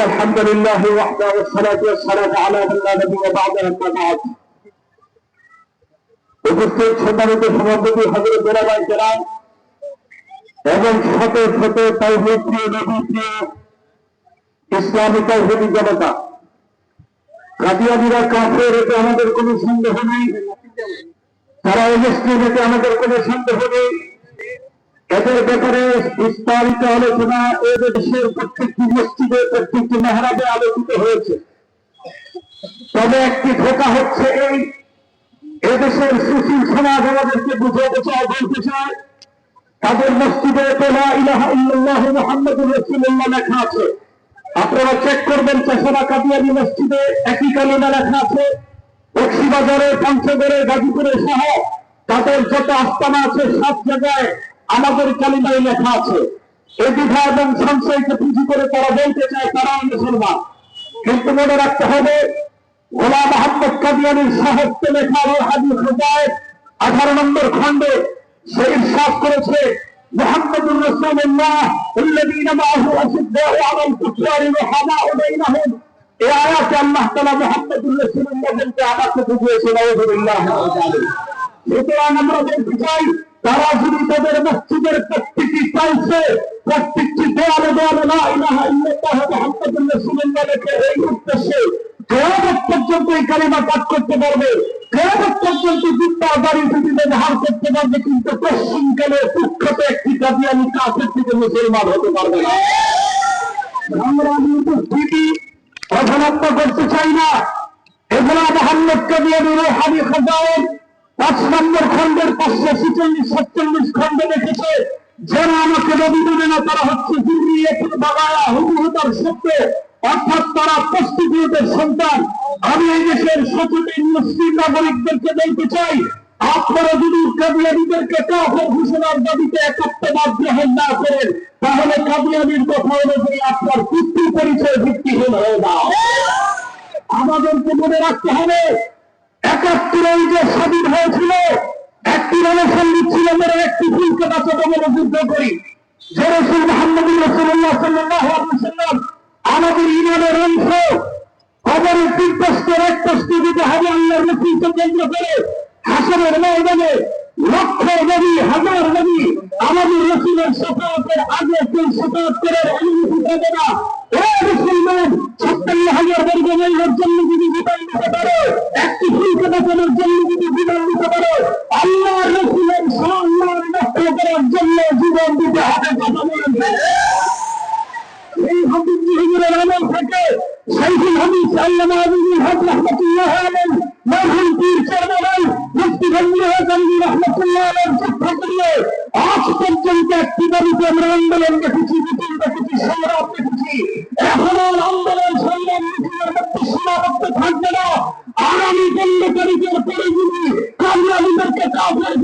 الحمد لله وحده والصلاة والسلام على من لا نبي بعده أما بعد উপস্থিত সম্মানিত সভাপতি হযরত গোলাবাই কেরাম এবং শত শত তাওহীদ প্রিয় নবী প্রিয় ইসলামী তাওহীদি জনতা, কাদিয়ানীরা কাফের এতে আমাদের কোনো সন্দেহ নেই, তারা মুসলিম এতে আমাদের কোনো সন্দেহ নেই। এদের ব্যাপারে বিস্তারিত আলোচনা দেশের প্রত্যেকটি মসজিদে প্রত্যেকটি মেহরাবে আলোচিত হয়েছে। তবে একটি ধোঁকা হচ্ছে এই এদেশের সুশীল সমাজ আমাদেরকে বুঝাতে চায়, বলতে চায় তাদের মসজিদে লা ইলাহা ইল্লাল্লাহ মুহাম্মাদুর রাসূলুল্লাহ লেখা আছে। আপনারা চেক করবেন, চাষারা কাদিয়ানী মসজিদে একই কালিমা লেখা আছে। বক্সিবাজারে, পঞ্চগড়ে, গাজীপুরে সহ তাদের যত আস্তানা আছে সব জায়গায় আমাদের কালিমায় লেখা আছে। এই দ্বিধা এবং সংশয়কে পুঁজি করে তারা বলতে চায় তারা মুসলমান। কিন্তু মনে রাখতে হবে, গোলাম মোহাম্মদ কাদিয়ানীর সাহিত্যে লেখা হাদিস হিদায়াত 18 নম্বর খণ্ডে সে ইরশাদ করেছে, মুহাম্মাদুর রাসূলুল্লাহ আল্লাযীনা মাআহু আশিদ্দাউ আলাল কুফারি রুহামাউ বাইনাহুম। এই আয়াতে আল্লাহ তাআলা মুহাম্মাদুর রাসূলুল্লাহ বলতে আমাকে বুঝিয়েছে। নাউযুবিল্লাহ। সুতরাং আমরা বলতে চাই, তারা যদি তাদের মসজিদের প্রত্যেকটি টাইলসে, প্রত্যেকটি দেয়ালে দেয়ালে লা ইলাহা ইল্লাল্লাহ মুহাম্মাদুর রাসূলুল্লাহ লেখে এই উদ্দেশ্যে কিয়ামত পর্যন্ত এই কালিমা পাঠ করতে পারবে, কিয়ামত পর্যন্ত জুতা দাড়ি টুপি ব্যবহার করতে পারবে, কিন্তু পশ্চিমকালে কুখ্যাত একটি কাদিয়ানী কাফের থেকে মুসলমান হতে পারবে না। আমরা উপস্থিতি অবলম্বন করতে চাই না। এগুলো মোহাম্মদ কাদিয়ানীর হাদিস হিদায়াত 5 নম্বর খণ্ডের 546-47 খণ্ডে লিখেছে, যারা আমাকে নবী মানে না তারা হচ্ছে যুররিয়াতুল বাগায়া, হুবুহুতার সত্য, অর্থাৎ তারা প্রস্টিটিউটের সন্তান। আমি এই দেশের সচেতন মুসলিম নাগরিকদেরকে বলতে চাই, আপনারা যদি কাদিয়ানীদেরকে কাফের ঘোষণার দাবিতে একাত্মবাদ গ্রহণ না করেন, তাহলে কাদিয়ানীর কথা অনুযায়ী আপনার পিতৃ পরিচয় ভিত্তিহীন হয়ে যাও। আমাদেরকে মনে রাখতে হবে, 71 যে স্বাধীন হয়েছিল, একটি রণসঙ্গীত ছিল, মেরে একটি ফুলকে বাঁচাতে বলে যুদ্ধ করি। যে রাসূল মুহাম্মদুর রাসূলুল্লাহ সাল্লাল্লাহু আলাইহি ওয়াসাল্লাম আমাদের ইমানের অংশ, কবরের 3 প্রশ্নের 1 প্রশ্ন দিতে হবে আল্লাহর রাসূলকে কেন্দ্র করে। হাসরের ময়দানে লক্ষ নবী, হাজার নবী আমাদের রাসূলের শাফাআতের আগে কেউ শাফাআত করার অনুমতি পাবে না। ও মুসলমান, 56,000 বর্গ মাইলের জন্য যদি বিধান দিতে পারো, একটি ফুলকে বাঁচানোর জন্য যদি বিধান দিতে পারো, আল্লাহর রাসূলের সম্মান নষ্ট করার জন্য জীবন দিতে হবে। কথা বলেন। এই হাদিস হুজুরের আমল থেকে শাইখুল হাদিস আল্লামা আবুল হক রাহমাতুল্লাহ আলাইহি মরহুম পীর চরমনাই মুফতি ফজলুল্লাহ কামী রাহমাতুল্লাহ আলাইহি শিক্ষা করলে আজ পর্যন্ত একটি দাবিতে আমরা আন্দোলন দেখেছি, মিছিল দেখেছি, সংগ্রাম দেখেছি। এখন আন্দোলন সংগ্রাম মিছিলের মধ্যে সীমাবদ্ধ থাকবে না। আগামী 15 তারিখের পরে যদি কাদিয়ানীদেরকে কাফের